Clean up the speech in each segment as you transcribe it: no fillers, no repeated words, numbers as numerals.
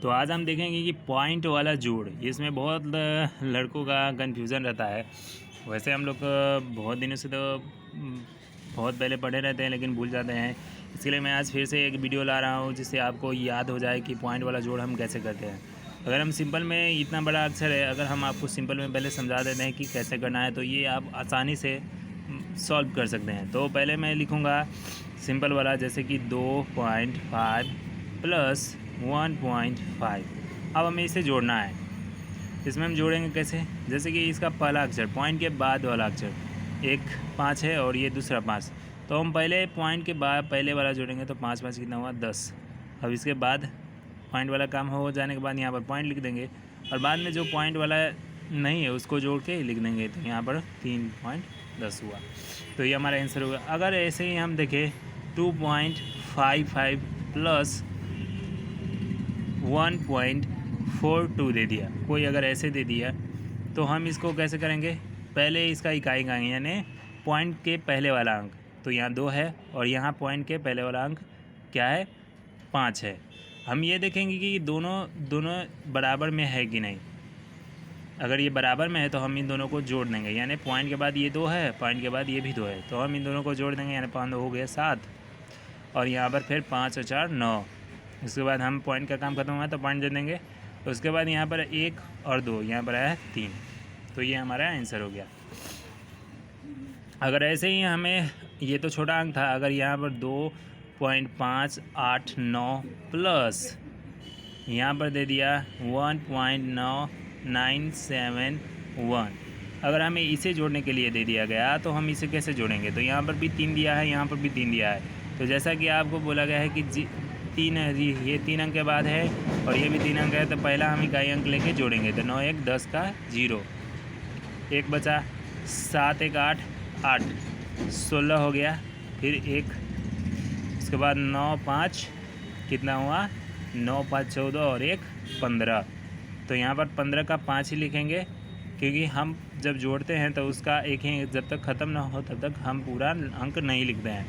तो आज हम देखेंगे कि पॉइंट वाला जोड़, इसमें बहुत लड़कों का कन्फ्यूज़न रहता है। वैसे हम लोग बहुत दिनों से तो बहुत पहले पढ़े रहते हैं लेकिन भूल जाते हैं। इसके लिए मैं आज फिर से एक वीडियो ला रहा हूँ जिससे आपको याद हो जाए कि पॉइंट वाला जोड़ हम कैसे करते हैं। अगर हम सिंपल में, इतना बड़ा अक्षर है, अगर हम आपको सिंपल में पहले समझा देते हैं कि कैसे करना है तो ये आप आसानी से सॉल्व कर सकते हैं। तो पहले मैं लिखूँगा सिंपल वाला, जैसे कि 2.5 प्लस 1.5। अब हमें इसे जोड़ना है। इसमें हम जोड़ेंगे कैसे? जैसे कि इसका पहला अक्षर, पॉइंट के बाद वाला अक्षर, एक 5 है और ये दूसरा 5। तो हम पहले पॉइंट के बाद पहले वाला जोड़ेंगे तो 5 5 कितना हुआ? 10। अब इसके बाद पॉइंट वाला काम हो जाने के बाद यहाँ पर पॉइंट लिख देंगे और बाद में जो पॉइंट वाला नहीं है उसको जोड़ के लिख देंगे। तो यहाँ पर 3.10 हुआ। तो ये हमारा आंसर होगा। अगर ऐसे ही हम देखें 2.55 प्लस 1.42 दे दिया, कोई अगर ऐसे दे दिया तो हम इसको कैसे करेंगे? पहले इसका इकाई गाएंगे, यानी पॉइंट के पहले वाला अंक। तो यहाँ 2 है और यहाँ पॉइंट के पहले वाला अंक क्या है? 5 है। हम ये देखेंगे कि दोनों बराबर में है कि नहीं। अगर ये बराबर में है तो हम इन दोनों को जोड़ देंगे, यानी पॉइंट के बाद ये 2 है, पॉइंट के बाद ये भी 2 है, तो हम इन दोनों को जोड़ देंगे, यानी 5 हो गया 7 और यहाँ पर फिर 5 और 4 9। उसके बाद हम पॉइंट का काम खत्म हुआ तो पॉइंट दे देंगे। उसके बाद यहाँ पर 1 और 2, यहाँ पर आया 3। तो ये हमारा आंसर हो गया। अगर ऐसे ही हमें, ये तो छोटा अंक था, अगर यहाँ पर 2.589 प्लस यहाँ पर दे दिया 1.9971, अगर हमें इसे जोड़ने के लिए दे दिया गया तो हम इसे कैसे जोड़ेंगे? तो यहाँ पर भी 3 दिया है, यहाँ पर भी 3 दिया है। तो जैसा कि आपको बोला गया है कि 3 है, ये 3 अंक के बाद है और ये भी 3 अंक है, तो पहला हम इकाई अंक लेके जोड़ेंगे। तो 9 1 10 का 0, 1 बचा, 7 1 8 8, 16 हो गया, फिर 1, उसके बाद 9 5 कितना हुआ? 9 5 14 और 1 15। तो यहाँ पर 15 का 5 ही लिखेंगे, क्योंकि हम जब जोड़ते हैं तो उसका एक ही, जब तक ख़त्म ना हो तब तक हम पूरा अंक नहीं लिखते हैं।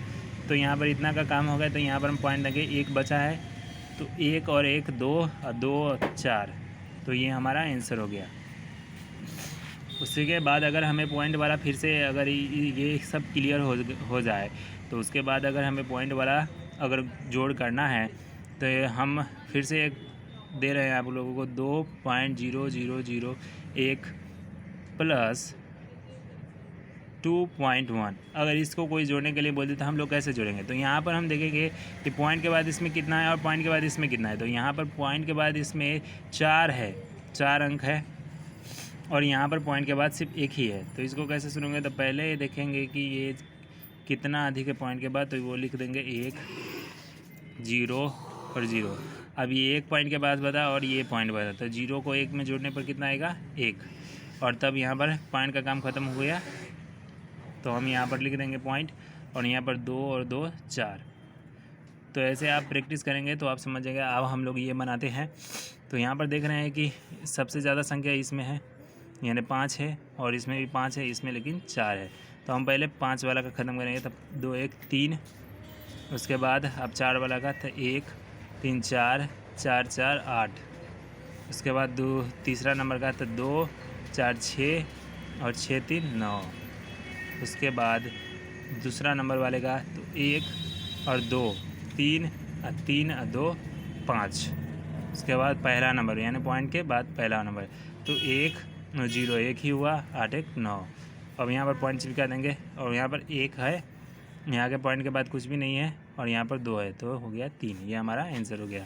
तो यहाँ पर इतना का काम हो गया। तो यहाँ पर हम पॉइंट देंगे, 1 बचा है, तो 1 और 1 2 और 2 4। तो ये हमारा आंसर हो गया। उसके के बाद अगर हमें पॉइंट वाला फिर से, अगर ये सब क्लियर हो जाए तो उसके बाद अगर हमें पॉइंट वाला अगर जोड़ करना है तो हम फिर से एक दे रहे हैं आप लोगों को 2.0001 प्लस 2.1। अगर इसको कोई जोड़ने के लिए बोलते तो हम लोग कैसे जोड़ेंगे? तो यहाँ पर हम देखेंगे कि पॉइंट के बाद इसमें कितना है और पॉइंट के बाद इसमें कितना है। तो यहाँ पर पॉइंट के बाद इसमें 4 है, 4 अंक है, और यहाँ पर पॉइंट के बाद सिर्फ 1 ही है। तो इसको कैसे सुनेंगे? तो पहले देखेंगे कि ये कितना अधिक है पॉइंट के बाद, तो वो लिख देंगे 1 0 और 0। अब ये 1 पॉइंट के बाद बता और ये पॉइंट बता, तो 0 को 1 में जोड़ने पर कितना आएगा? 1। और तब यहाँ पर पॉइंट का काम ख़त्म हो गया, तो हम यहाँ पर लिख देंगे पॉइंट, और यहाँ पर 2 और 2 4। तो ऐसे आप प्रैक्टिस करेंगे तो आप समझ जाएंगे। अब हम लोग ये बनाते हैं। तो यहाँ पर देख रहे हैं कि सबसे ज़्यादा संख्या इसमें है, यानी 5 है, और इसमें भी 5 है, इसमें लेकिन 4 है। तो हम पहले 5 वाला का ख़त्म करेंगे, तब 2 1 3। उसके बाद अब 4 वाला का, तो 1 3 4 4 4 8। उसके बाद तीसरा नंबर का, तो 2 4 6 और 6 3 9। उसके बाद दूसरा नंबर वाले का, तो 1 और 2 3 और 3 और 2 5। उसके बाद पहला नंबर, यानी पॉइंट के बाद पहला नंबर, तो 1 0 1 ही हुआ, 8 1 9। अब यहाँ पर पॉइंट चिपका देंगे, और यहाँ पर 1 है, यहाँ के पॉइंट के बाद कुछ भी नहीं है, और यहाँ पर 2 है, तो हो गया 3। ये हमारा आंसर हो गया।